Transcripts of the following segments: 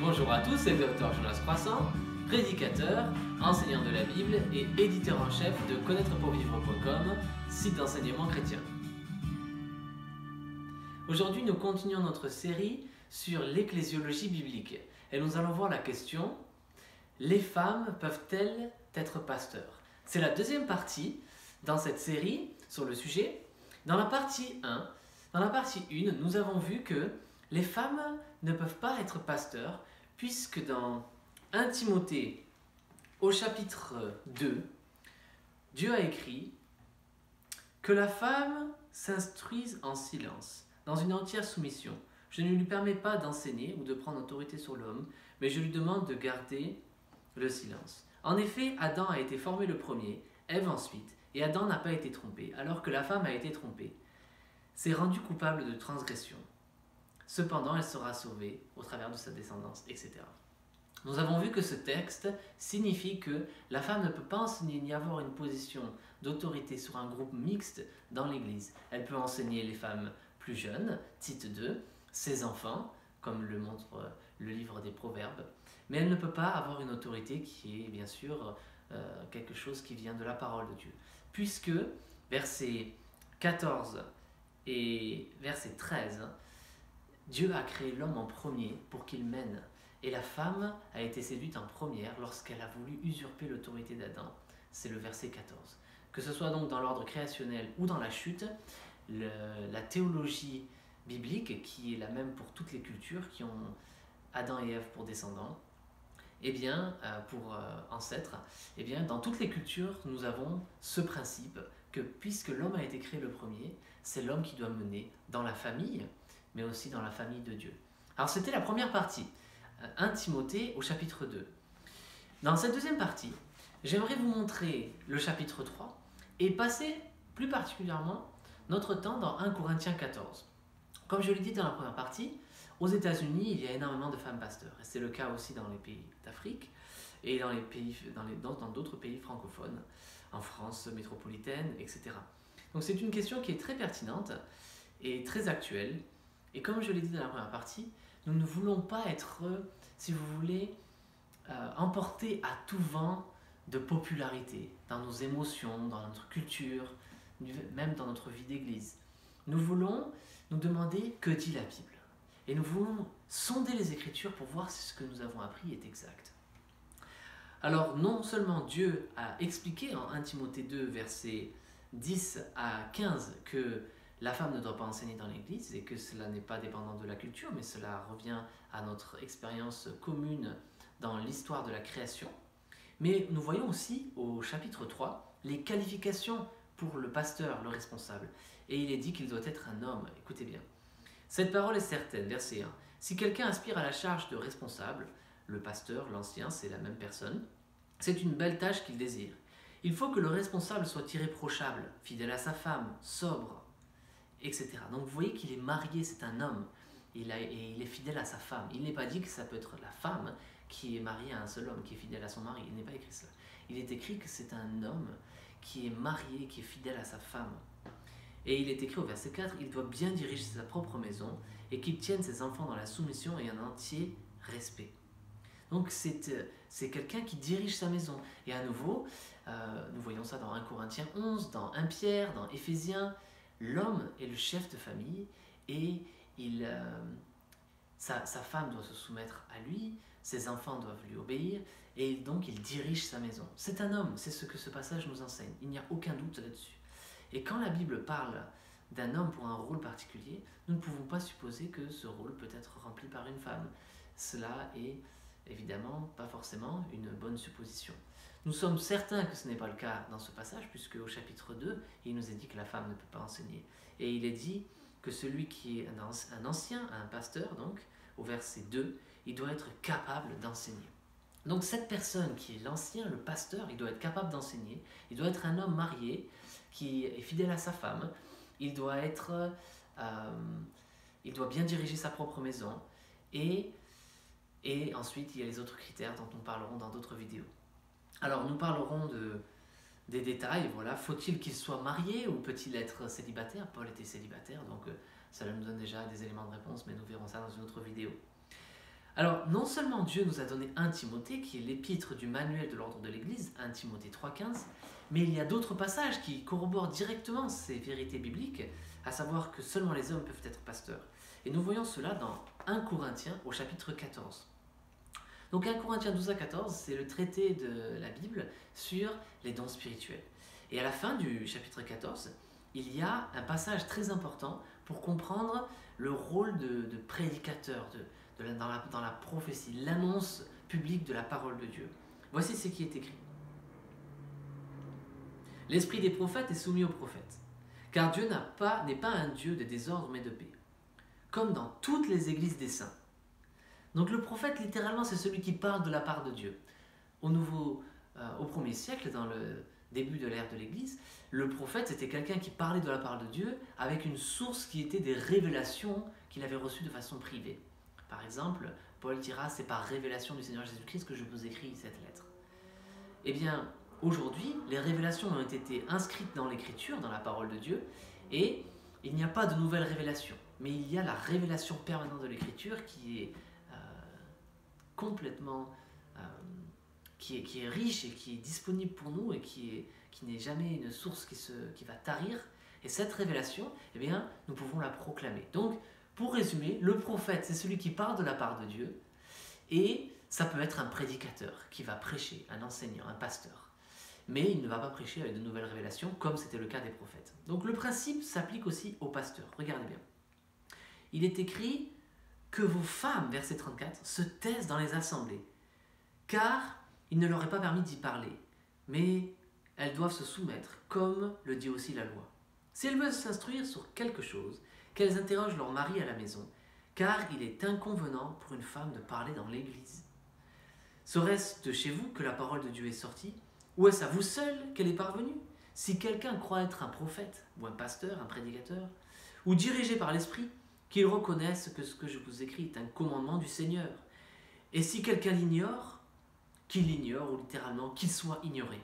Bonjour à tous, c'est le Dr Jonas Croissant, prédicateur, enseignant de la Bible et éditeur en chef de connaîtrepourvivre.com, site d'enseignement chrétien. Aujourd'hui, nous continuons notre série sur l'ecclésiologie biblique et nous allons voir la question « Les femmes peuvent-elles être pasteurs ?» C'est la deuxième partie dans cette série sur le sujet. Dans la partie 1, nous avons vu que les femmes ne peuvent pas être pasteurs puisque dans 1 Timothée au chapitre 2, Dieu a écrit que la femme s'instruise en silence, dans une entière soumission. Je ne lui permets pas d'enseigner ou de prendre autorité sur l'homme, mais je lui demande de garder le silence. En effet, Adam a été formé le premier, Ève ensuite, et Adam n'a pas été trompé, alors que la femme a été trompée. C'est rendu coupable de transgression. Cependant, elle sera sauvée au travers de sa descendance, etc. Nous avons vu que ce texte signifie que la femme ne peut pas enseigner ni avoir une position d'autorité sur un groupe mixte dans l'Église. Elle peut enseigner les femmes plus jeunes, Tite 2, ses enfants, comme le montre le livre des Proverbes, mais elle ne peut pas avoir une autorité qui est bien sûr quelque chose qui vient de la parole de Dieu. Puisque, versets 14 et verset 13, Dieu a créé l'homme en premier pour qu'il mène. Et la femme a été séduite en première lorsqu'elle a voulu usurper l'autorité d'Adam. C'est le verset 14. Que ce soit donc dans l'ordre créationnel ou dans la chute, la théologie biblique, qui est la même pour toutes les cultures qui ont Adam et Ève pour descendants, pour ancêtres, dans toutes les cultures, nous avons ce principe que puisque l'homme a été créé le premier, c'est l'homme qui doit mener dans la famille, mais aussi dans la famille de Dieu. Alors c'était la première partie, 1 Timothée au chapitre 2. Dans cette deuxième partie, j'aimerais vous montrer le chapitre 3 et passer plus particulièrement notre temps dans 1 Corinthiens 14. Comme je l'ai dit dans la première partie, aux États-Unis, il y a énormément de femmes pasteurs. Et c'est le cas aussi dans les pays d'Afrique et dans d'autres pays francophones, en France métropolitaine, etc. Donc c'est une question qui est très pertinente et très actuelle. Et comme je l'ai dit dans la première partie, nous ne voulons pas être, si vous voulez, emportés à tout vent de popularité dans nos émotions, dans notre culture, même dans notre vie d'église. Nous voulons nous demander que dit la Bible. Et nous voulons sonder les Écritures pour voir si ce que nous avons appris est exact. Alors, non seulement Dieu a expliqué en 1 Timothée 2, versets 10 à 15, que la femme ne doit pas enseigner dans l'Église et que cela n'est pas dépendant de la culture, mais cela revient à notre expérience commune dans l'histoire de la création. Mais nous voyons aussi au chapitre 3 les qualifications pour le pasteur, le responsable. Et il est dit qu'il doit être un homme. Écoutez bien. Cette parole est certaine, verset 1. Si quelqu'un aspire à la charge de responsable, le pasteur, l'ancien, c'est la même personne, c'est une belle tâche qu'il désire. Il faut que le responsable soit irréprochable, fidèle à sa femme, sobre, etc. Donc vous voyez qu'il est marié, c'est un homme, et il est fidèle à sa femme. Il n'est pas dit que ça peut être la femme qui est mariée à un seul homme, qui est fidèle à son mari. Il n'est pas écrit ça. Il est écrit que c'est un homme qui est marié, qui est fidèle à sa femme. Et il est écrit au verset 4, il doit bien diriger sa propre maison et qu'il tienne ses enfants dans la soumission et un entier respect. Donc c'est quelqu'un qui dirige sa maison. Et à nouveau, nous voyons ça dans 1 Corinthiens 11, dans 1 Pierre, dans Éphésiens. L'homme est le chef de famille et sa femme doit se soumettre à lui, ses enfants doivent lui obéir et donc il dirige sa maison. C'est un homme, c'est ce que ce passage nous enseigne. Il n'y a aucun doute là-dessus. Et quand la Bible parle d'un homme pour un rôle particulier, nous ne pouvons pas supposer que ce rôle peut être rempli par une femme. Cela est évidemment pas forcément une bonne supposition. Nous sommes certains que ce n'est pas le cas dans ce passage, puisque au chapitre 2, il nous est dit que la femme ne peut pas enseigner. Et il est dit que celui qui est un ancien, un pasteur, donc, au verset 2, il doit être capable d'enseigner. Donc cette personne qui est l'ancien, le pasteur, il doit être capable d'enseigner, il doit être un homme marié, qui est fidèle à sa femme, il doit bien diriger sa propre maison, et ensuite il y a les autres critères dont nous parlerons dans d'autres vidéos. Alors nous parlerons des détails, voilà, faut-il qu'il soit marié ou peut-il être célibataire? Paul était célibataire, donc cela nous donne déjà des éléments de réponse, mais nous verrons ça dans une autre vidéo. Alors, non seulement Dieu nous a donné 1 Timothée, qui est l'épître du manuel de l'ordre de l'Église, 1 Timothée 3,15, mais il y a d'autres passages qui corroborent directement ces vérités bibliques, à savoir que seulement les hommes peuvent être pasteurs. Et nous voyons cela dans 1 Corinthiens au chapitre 14. Donc 1 Corinthiens 12 à 14, c'est le traité de la Bible sur les dons spirituels. Et à la fin du chapitre 14, il y a un passage très important pour comprendre le rôle de prédicateur dans la prophétie, l'annonce publique de la parole de Dieu. Voici ce qui est écrit. L'esprit des prophètes est soumis aux prophètes, car Dieu n'est pas un Dieu de désordre mais de paix, comme dans toutes les églises des saints. Donc le prophète, littéralement, c'est celui qui parle de la part de Dieu. Au 1er siècle, dans le début de l'ère de l'Église, le prophète, c'était quelqu'un qui parlait de la part de Dieu avec une source qui était des révélations qu'il avait reçues de façon privée. Par exemple, Paul dira, c'est par révélation du Seigneur Jésus-Christ que je vous écris cette lettre. Eh bien, aujourd'hui, les révélations ont été inscrites dans l'Écriture, dans la parole de Dieu, et il n'y a pas de nouvelles révélations. Mais il y a la révélation permanente de l'Écriture qui est complètement, qui est riche et qui est disponible pour nous et qui n'est jamais une source qui va tarir. Et cette révélation, eh bien, nous pouvons la proclamer. Donc, pour résumer, le prophète, c'est celui qui parle de la part de Dieu, et ça peut être un prédicateur qui va prêcher, un enseignant, un pasteur. Mais il ne va pas prêcher avec de nouvelles révélations, comme c'était le cas des prophètes. Donc le principe s'applique aussi aux pasteurs. Regardez bien. Il est écrit que vos femmes, verset 34, se taisent dans les assemblées, car il ne leur est pas permis d'y parler, mais elles doivent se soumettre, comme le dit aussi la loi. Si elles veulent s'instruire sur quelque chose, qu'elles interrogent leur mari à la maison, car il est inconvenant pour une femme de parler dans l'église. Serait-ce de chez vous que la parole de Dieu est sortie, ou est-ce à vous seul qu'elle est parvenue? Si quelqu'un croit être un prophète, ou un pasteur, un prédicateur, ou dirigé par l'Esprit, qu'il reconnaisse que ce que je vous écris est un commandement du Seigneur. Et si quelqu'un l'ignore, qu'il l'ignore, ou littéralement, qu'il soit ignoré.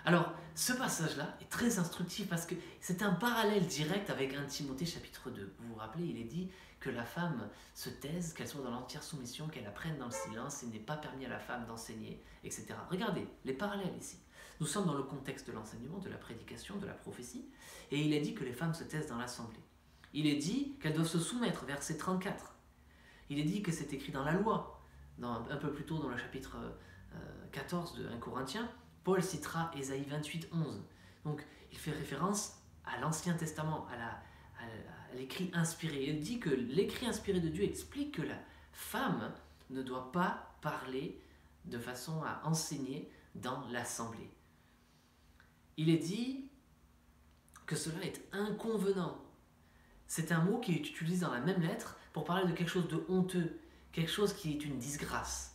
Alors, ce passage-là est très instructif parce que c'est un parallèle direct avec 1 Timothée chapitre 2. Vous vous rappelez, il est dit que la femme se taise, qu'elle soit dans l'entière soumission, qu'elle apprenne dans le silence, il n'est pas permis à la femme d'enseigner, etc. Regardez les parallèles ici. Nous sommes dans le contexte de l'enseignement, de la prédication, de la prophétie, et il est dit que les femmes se taisent dans l'assemblée. Il est dit qu'elles doivent se soumettre, verset 34. Il est dit que c'est écrit dans la loi, un peu plus tôt dans le chapitre 14 de 1 Corinthiens, Paul citera Ésaïe 28, 11. Donc, il fait référence à l'Ancien Testament, à l'écrit inspiré. Il dit que l'écrit inspiré de Dieu explique que la femme ne doit pas parler de façon à enseigner dans l'assemblée. Il est dit que cela est inconvenant. C'est un mot qui est utilisé dans la même lettre pour parler de quelque chose de honteux, quelque chose qui est une disgrâce.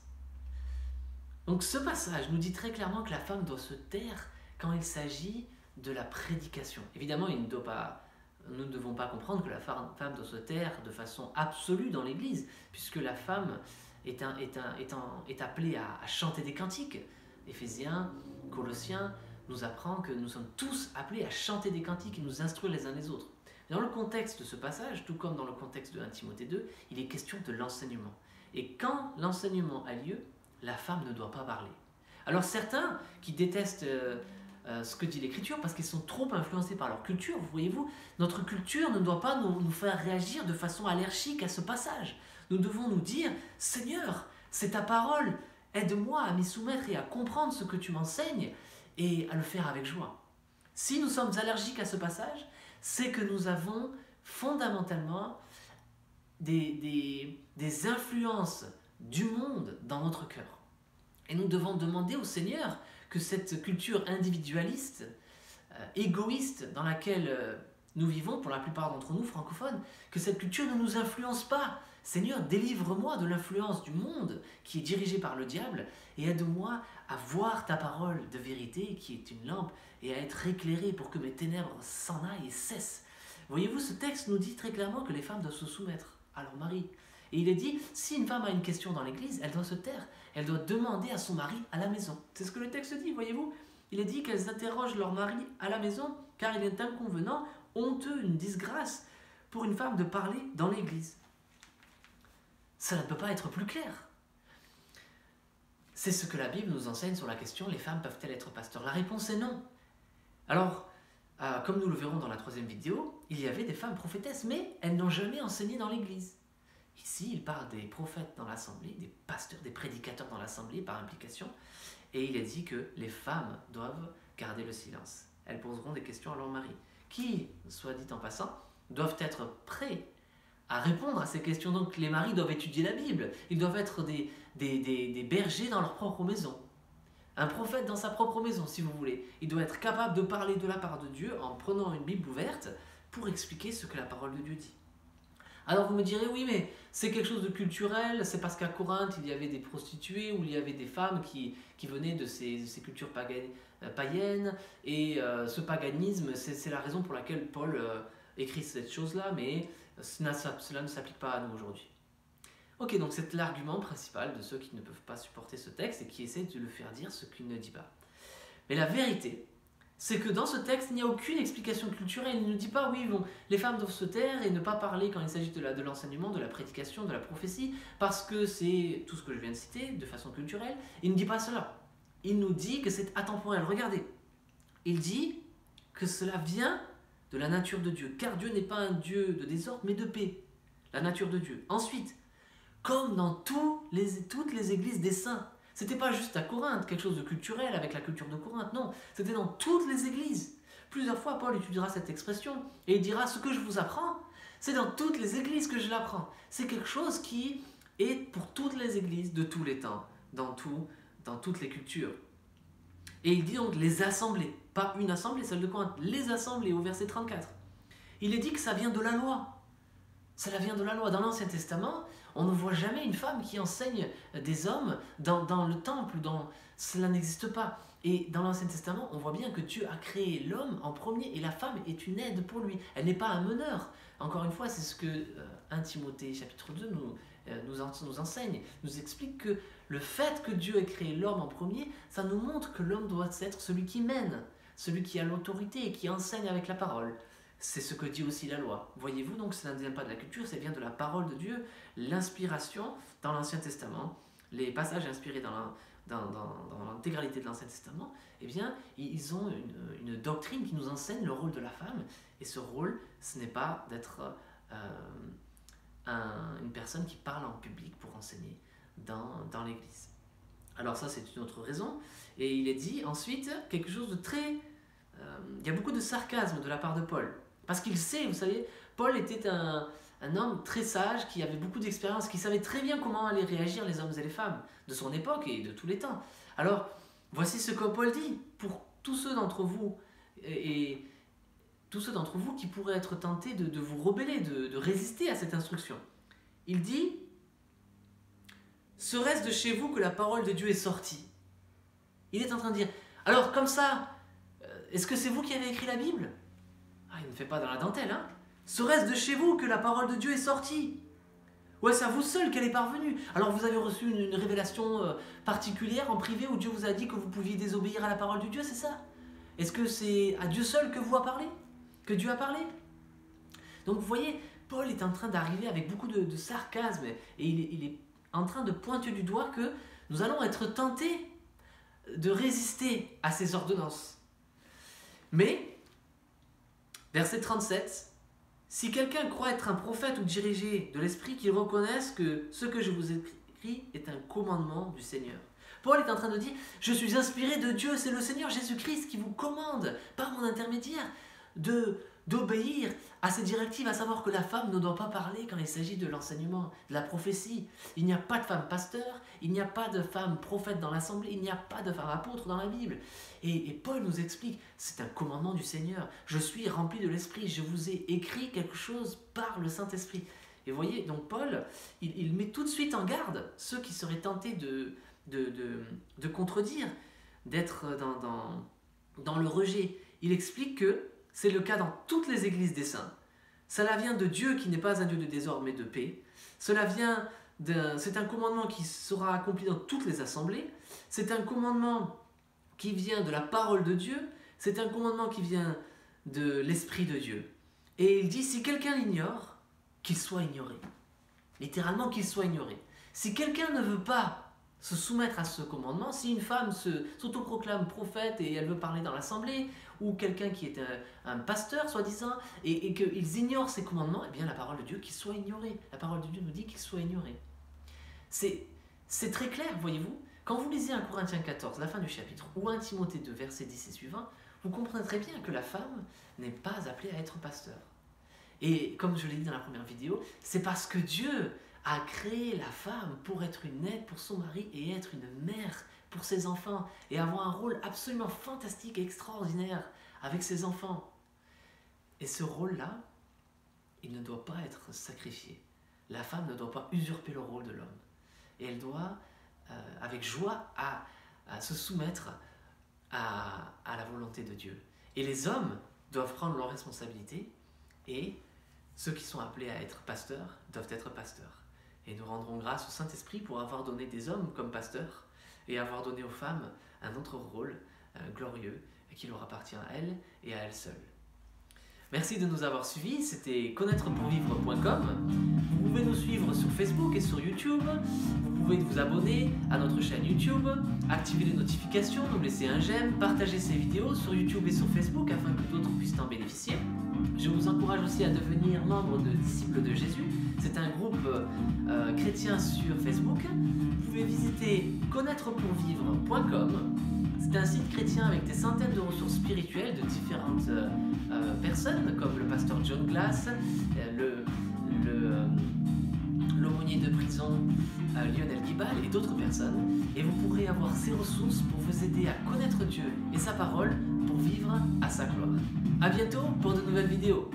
Donc ce passage nous dit très clairement que la femme doit se taire quand il s'agit de la prédication. Évidemment, nous ne devons pas comprendre que la femme doit se taire de façon absolue dans l'Église, puisque la femme est appelée à chanter des cantiques. Éphésiens, Colossiens nous apprend que nous sommes tous appelés à chanter des cantiques et nous instruire les uns les autres. Dans le contexte de ce passage, tout comme dans le contexte de 1 Timothée 2, il est question de l'enseignement. Et quand l'enseignement a lieu, la femme ne doit pas parler. Alors certains qui détestent ce que dit l'Écriture parce qu'ils sont trop influencés par leur culture, voyez-vous, notre culture ne doit pas nous faire réagir de façon allergique à ce passage. Nous devons nous dire, Seigneur, c'est ta parole, aide-moi à m'y soumettre et à comprendre ce que tu m'enseignes et à le faire avec joie. Si nous sommes allergiques à ce passage, c'est que nous avons fondamentalement des influences du monde dans notre cœur. Et nous devons demander au Seigneur que cette culture individualiste, égoïste dans laquelle nous vivons, pour la plupart d'entre nous francophones, que cette culture ne nous influence pas. Seigneur, délivre-moi de l'influence du monde qui est dirigé par le diable et aide-moi à voir ta parole de vérité qui est une lampe et à être éclairé pour que mes ténèbres s'en aillent et cessent. Voyez-vous, ce texte nous dit très clairement que les femmes doivent se soumettre à leur mari. Et il est dit, si une femme a une question dans l'église, elle doit se taire. Elle doit demander à son mari à la maison. C'est ce que le texte dit, voyez-vous. Il est dit qu'elles interrogent leur mari à la maison, car il est inconvenant, honteux, une disgrâce pour une femme de parler dans l'église. Ça ne peut pas être plus clair. C'est ce que la Bible nous enseigne sur la question « Les femmes peuvent-elles être pasteurs ?» La réponse est non. Alors, comme nous le verrons dans la 3e vidéo, il y avait des femmes prophétesses, mais elles n'ont jamais enseigné dans l'Église. Ici, il parle des prophètes dans l'Assemblée, des pasteurs, des prédicateurs dans l'Assemblée par implication, et il est dit que les femmes doivent garder le silence. Elles poseront des questions à leur mari, qui, soit dit en passant, doivent être prêts à répondre à ces questions. Donc les maris doivent étudier la Bible, ils doivent être des bergers dans leur propre maison. Un prophète dans sa propre maison, si vous voulez. Il doit être capable de parler de la part de Dieu en prenant une Bible ouverte pour expliquer ce que la parole de Dieu dit. Alors vous me direz, oui, mais c'est quelque chose de culturel, c'est parce qu'à Corinthe, il y avait des prostituées, ou il y avait des femmes qui venaient de ces cultures païennes, et ce paganisme, c'est la raison pour laquelle Paul écrit cette chose-là, mais cela ne s'applique pas à nous aujourd'hui. Ok, donc c'est l'argument principal de ceux qui ne peuvent pas supporter ce texte et qui essaient de le faire dire ce qu'il ne dit pas. Mais la vérité, c'est que dans ce texte, il n'y a aucune explication culturelle. Il ne dit pas, oui, bon, les femmes doivent se taire et ne pas parler quand il s'agit de l'enseignement, de la prédication, de la prophétie, parce que c'est tout ce que je viens de citer de façon culturelle. Il ne dit pas cela. Il nous dit que c'est atemporel. Regardez, il dit que cela vient de la nature de Dieu, car Dieu n'est pas un Dieu de désordre, mais de paix. La nature de Dieu. Ensuite, comme dans toutes les églises des saints, c'était pas juste à Corinthe, quelque chose de culturel avec la culture de Corinthe, non, c'était dans toutes les églises. Plusieurs fois, Paul utilisera cette expression et il dira, ce que je vous apprends, c'est dans toutes les églises que je l'apprends. C'est quelque chose qui est pour toutes les églises de tous les temps, dans toutes les cultures. Et il dit donc les assemblées, pas une assemblée, celle de Corinthe, les assemblées au verset 34. Il est dit que ça vient de la loi. Cela vient de la loi. Dans l'Ancien Testament, on ne voit jamais une femme qui enseigne des hommes dans le temple. Cela n'existe pas. Et dans l'Ancien Testament, on voit bien que Dieu a créé l'homme en premier et la femme est une aide pour lui. Elle n'est pas un meneur. Encore une fois, c'est ce que 1 Timothée chapitre 2 nous enseigne, nous explique que le fait que Dieu ait créé l'homme en premier, ça nous montre que l'homme doit être celui qui mène, celui qui a l'autorité et qui enseigne avec la parole. C'est ce que dit aussi la loi. Voyez-vous, donc cela ne vient pas de la culture, ça vient de la parole de Dieu. L'inspiration dans l'Ancien Testament, les passages inspirés dans l'intégralité de l'Ancien Testament, eh bien, ils ont une doctrine qui nous enseigne le rôle de la femme. Et ce rôle, ce n'est pas d'être une personne qui parle en public pour enseigner dans l'Église. Alors ça, c'est une autre raison. Et il est dit ensuite quelque chose de très... il y a beaucoup de sarcasme de la part de Paul. Parce qu'il sait, vous savez, Paul était un homme très sage, qui avait beaucoup d'expérience, qui savait très bien comment allaient réagir les hommes et les femmes de son époque et de tous les temps. Alors, voici ce que Paul dit pour tous ceux d'entre vous, et tous ceux d'entre vous qui pourraient être tentés de vous rebeller, de résister à cette instruction. Il dit, « Serait-ce de chez vous que la parole de Dieu est sortie ?» Il est en train de dire, alors comme ça, est-ce que c'est vous qui avez écrit la Bible ? Ah, il ne fait pas dans la dentelle, hein ? Serait-ce de chez vous que la parole de Dieu est sortie ? Ou est-ce à vous seul qu'elle est parvenue ? Alors vous avez reçu une révélation particulière en privé où Dieu vous a dit que vous pouviez désobéir à la parole de Dieu, c'est ça ? Est-ce que c'est à Dieu seul que vous a parlé ? Que Dieu a parlé ? Donc vous voyez, Paul est en train d'arriver avec beaucoup de sarcasme et il est en train de pointer du doigt que nous allons être tentés de résister à ces ordonnances. Mais, verset 37, « Si quelqu'un croit être un prophète ou dirigé de l'esprit, qu'il reconnaisse que ce que je vous écris est un commandement du Seigneur. » Paul est en train de dire, « Je suis inspiré de Dieu, c'est le Seigneur Jésus-Christ qui vous commande, par mon intermédiaire, d'obéir à ces directives, à savoir que la femme ne doit pas parler quand il s'agit de l'enseignement, de la prophétie. Il n'y a pas de femme pasteur, il n'y a pas de femme prophète dans l'assemblée, il n'y a pas de femme apôtre dans la Bible. » Et Paul nous explique, c'est un commandement du Seigneur. Je suis rempli de l'Esprit, je vous ai écrit quelque chose par le Saint-Esprit. Et vous voyez, donc Paul, il met tout de suite en garde ceux qui seraient tentés de contredire, d'être dans le rejet. Il explique que c'est le cas dans toutes les églises des saints. Cela vient de Dieu qui n'est pas un Dieu de désordre mais de paix. C'est un commandement qui sera accompli dans toutes les assemblées. C'est un commandement qui vient de la parole de Dieu. C'est un commandement qui vient de l'Esprit de Dieu. Et il dit, si quelqu'un l'ignore, qu'il soit ignoré. littéralement qu'il soit ignoré. Si quelqu'un ne veut pas se soumettre à ce commandement, si une femme s'autoproclame prophète et elle veut parler dans l'assemblée, ou quelqu'un qui est un pasteur, soi-disant, et qu'ils ignorent ces commandements, eh bien la parole de Dieu qu'il soit ignoré. La parole de Dieu nous dit qu'il soit ignoré. C'est très clair, voyez-vous. Quand vous lisez 1 Corinthiens 14, la fin du chapitre, ou 1 Timothée 2, versets 10 et suivants, vous comprenez très bien que la femme n'est pas appelée à être pasteur. Et comme je l'ai dit dans la première vidéo, c'est parce que Dieu a créé la femme pour être une aide pour son mari et être une mère pour ses enfants et avoir un rôle absolument fantastique et extraordinaire avec ses enfants. Et ce rôle-là, il ne doit pas être sacrifié. La femme ne doit pas usurper le rôle de l'homme. Et elle doit, avec joie, à se soumettre à la volonté de Dieu. Et les hommes doivent prendre leurs responsabilités et ceux qui sont appelés à être pasteurs doivent être pasteurs. Et nous rendrons grâce au Saint-Esprit pour avoir donné des hommes comme pasteurs et avoir donné aux femmes un autre rôle glorieux qui leur appartient à elles et à elles seules. Merci de nous avoir suivis, c'était connaîtrepourvivre.com. Vous pouvez nous suivre sur Facebook et sur YouTube. Vous pouvez vous abonner à notre chaîne YouTube, activer les notifications, nous laisser un j'aime, partager ces vidéos sur YouTube et sur Facebook afin que d'autres puissent en bénéficier. Je vous encourage aussi à devenir membre de Disciples de Jésus. C'est un groupe chrétien sur Facebook. Vous pouvez visiter connaîtrepourvivre.com. C'est un site chrétien avec des centaines de ressources spirituelles de différentes personnes, comme le pasteur John Glass, l'aumônier de prison Lionel Guibal et d'autres personnes. Et vous pourrez avoir ces ressources pour vous aider à connaître Dieu et sa parole pour vivre à sa gloire. A bientôt pour de nouvelles vidéos.